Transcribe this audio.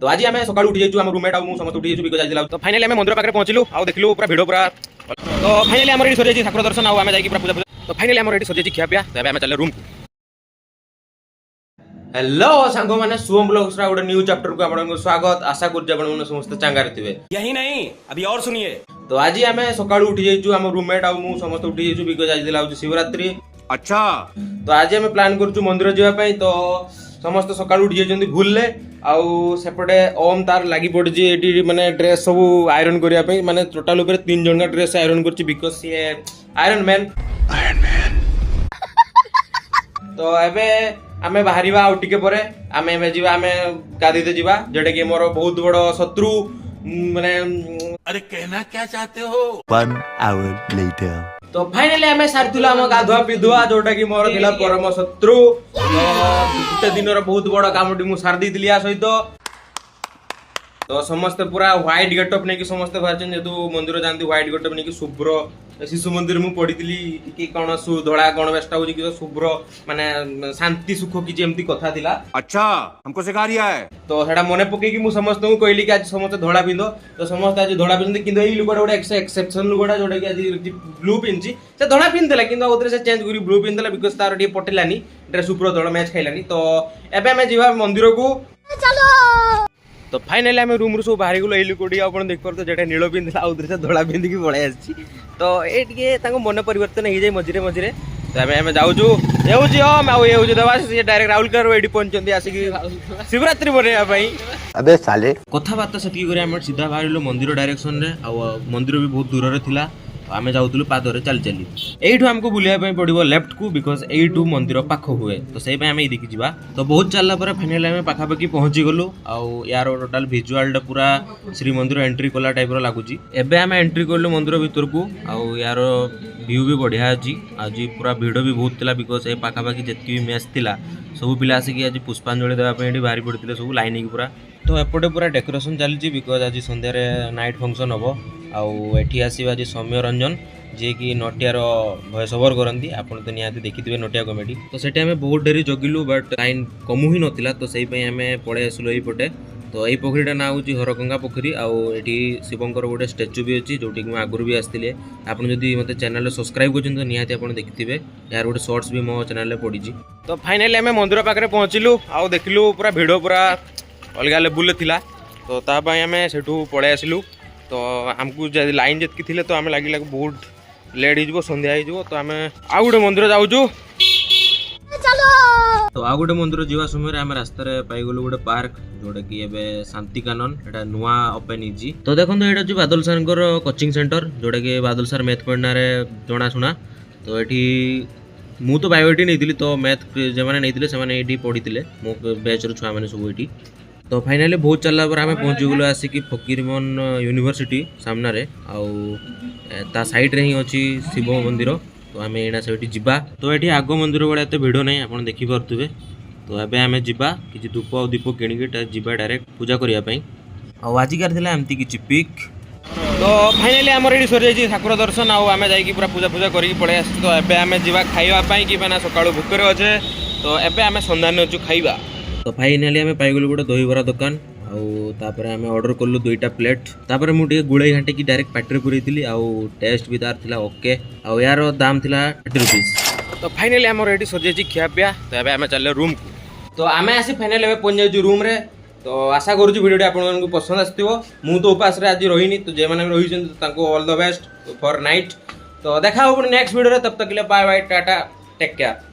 तो आज आम सकाल उठी जाइए रूममेट आम समस्त उठी जाइए बिकज आज तो फाइनाली आम मंदिर पाखे पहुँचलु आउ देखलु पूरा भिड़ पूरा तो फाइनाली आम ये सर ठाकुर दर्शन आम जाकि पूरा पूजा पूजा तो फाइनाली आम ये सर खिया पिया तो आम चल रूम को। हेलो सांग मैंने शुभम ब्लॉग्स गोटे न्यू चैप्टर को आपको स्वागत आशा कर समस्त चांगार थे। यही नहीं अभी और सुनिए। तो आज आम सकाल उठी जाइए आम रूममेट आउ समस्त उठी जाइए बिकज आज शिवरात्रि। अच्छा तो आज आम प्लान करूँ मंदिर जावाई तो समस्त सकाल उठी जाइए भूलले आउ सेपटे ओम तार लगी पड़ी माने ड्रेस सब आयरन करने माने टोटाल ऊपर 3 जन का ड्रेस आयरन कर बिकज सी आयरन मैन तो एबे आमे बाहर आउ टिके परे आमे एबे जीवा आमे गाधीते जीवा जेटा कि मोर बहुत बड़ शत्रु माने अरे कहना क्या चाहते हो। 1 hour later तो फाइनली आमे सारथिला हम गाधुआ पिधुआ जोटा कि मोर थिला परम शत्रु तो गुटे दिन बहुत बड़ कामटी मु सार दी आ सहित तो समस्त पूरा व्हाइट गेटअप नहीं कि समस्त भाजन जेतु मंदिर जानती व्हाइट गेटअप नहीं कि शुभ्र शिशु मंदिर मु पढ़ी कि कौन धड़ा गणवेश हो कि शुभ्र माने शांति सुख कि एमती कथा थिला। अच्छा हमको सिखा रिया है तो सेटा मने पके कि मु समस्त को कहली कि आज समस्त धड़ा पिंधो तो समस्त आज धड़ा पिंधे किंतु एई लुगड़ा गोटे एक्सेप्शन लुगड़ा जोटा कि आज ब्लू पिंची से धड़ा पिंधला किंतु ओतरे से चेंज करी ब्लू पिंधला बिकज तार डी पटेलानी ड्रेस ऊपर धड़ा मैच खाइलानी तो एबे हमें जीवा मंदिर को चलो। तो फाइनली आम रूम रू सब बाहर गलु ये लुकटी आप देख पारे जेटा नील पिंधला आउे से धड़ा पिंधिकी पलि आसी तो ये मन परिवर्तन हो जाए मझे मझे तो आम जाऊँ ये देवास डायरेक्ट राउरकेला ये पहुंचती आसिक शिवरात्रि बनवाई अबे साले कथबार्ता से सीधा बाहर मंदिर डायरेक्शन रे मंदिर भी बहुत दूर थिला आम जाऊँ पादरे चली चली यू आमको बुलाया पड़ो लेफ्ट को बिकज यू मंदिर पाख हुए तो से आम ये जा तो बहुत चलला फाइनाली आम पाखापाखि पहुँची गलु आउ यार टोटाल भिजुआल पूरा श्री मंदिर एंट्री कला टाइप लगुच एबे आम एंट्री कलु मंदिर भीतर को आउ यार व्यू भी बढ़िया अच्छी आज पूरा भिड़ भी बहुत थिला बिकज ये पाखापाखि जितकी भी मैच थिला सब पिला आसिक आज पुष्पांजलि देवाई बाहरी पड़ते सब लाइन पूरा तो एपटे पूरा डेकोरेशन चलती बिकज आज संध्यार नाइट फंक्शन हम आठी आसवा आज सौम्य रंजन जी कि नटियार भॉइस ओवर करती आपन तो निहाती देखिथे नटिया कमेडी तो सेठी आम बहुत डेरी जगिलु बट लाइन कमु ही नथिला तो से आम पड़े आसलु यहीपटे तो यही पोखरीटा ना हूँ हरगंगा पोखरी आठी शिवंकर गोटे स्टाच्यू भी अच्छी जोटि कि आगुरी भी आसती आपन जदि मत चैनल सब्सक्राइब कर तो निहाती आप देखिथे यार गोटे शॉर्ट्स भी मो चैनल पड़ी तो फाइनाली आम मंदिर पाखे पहुँचलु आउ देखलु पूरा भिड़ पूरा अलग लेवल थिला तो तापाई आम सेठू पड़े आसलु तो आमको लाइन जितकी थिले तो आम लगे बहुत लेट हो संध्या हो तो आम आउ गोटे मंदिर जाऊँ तो आउ गोटे मंदिर जावा समय आम रास्तार पाइगलु गोटे पार्क जोटा कि एबे शांति कानन एटा नुआ ओपन होगी तो देखो ये हूँ बादल सार कोचिंग सेंटर जोटा कि बादल सार मैथ पढ़ना जनाशुना तो ये मु तो बायोटी नहीं तो मैथ जो मैंने नहीं ये पढ़ी थे मो बैचर छुआ मैंने सब ये तो फाइनाली बहुत चलला पर आम पहुँची गलु आसिक फकीरमोहन यूनिवर्सिटी सामने ता साइड रे ही अच्छी शिव मंदिर तो आम एना से जा तो ये आग मंदिर भाया एत भिड़ नहीं आप देखिपे तो एबे आम जा कि धूप और दीप किणिकी जा डायरेक्ट पूजा करने आजिकार एमती किसी पिक तो फाइनाली आमर ये सर जाइए ठाकुर दर्शन आम जा पूरा पूजा पूजा करके पलि आस तो एबे आम जा खाइबापी कि सका भोकर अच्छे तो एबे आम सन्धान अच्छु खाइबा तो फाइनाली आम पाइगलु गोटे दहीबरा दुकान आउे आम ऑर्डर कलु 2टा प्लेट तापर मुझे गुड़े घाटे की डायरेक्ट पार्टी पूरी आउ टेस्ट भी तार थिला ओके आउ यार दाम थिला 30 रुपीस तो फाइनाली आमर ये सर जाइए खिया पिया तो एबे आम चल रूम को तो आम आसी फाइनाली एबे पहुंच जाइए रूम रे तो आशा करूँ वीडियो आपको पसंद आसो मु तो उपास आज रहीनी तो जो मैंने रही all the best for night तो देखा हो नेक्स्ट वीडियो तब तक bye bye tata take care.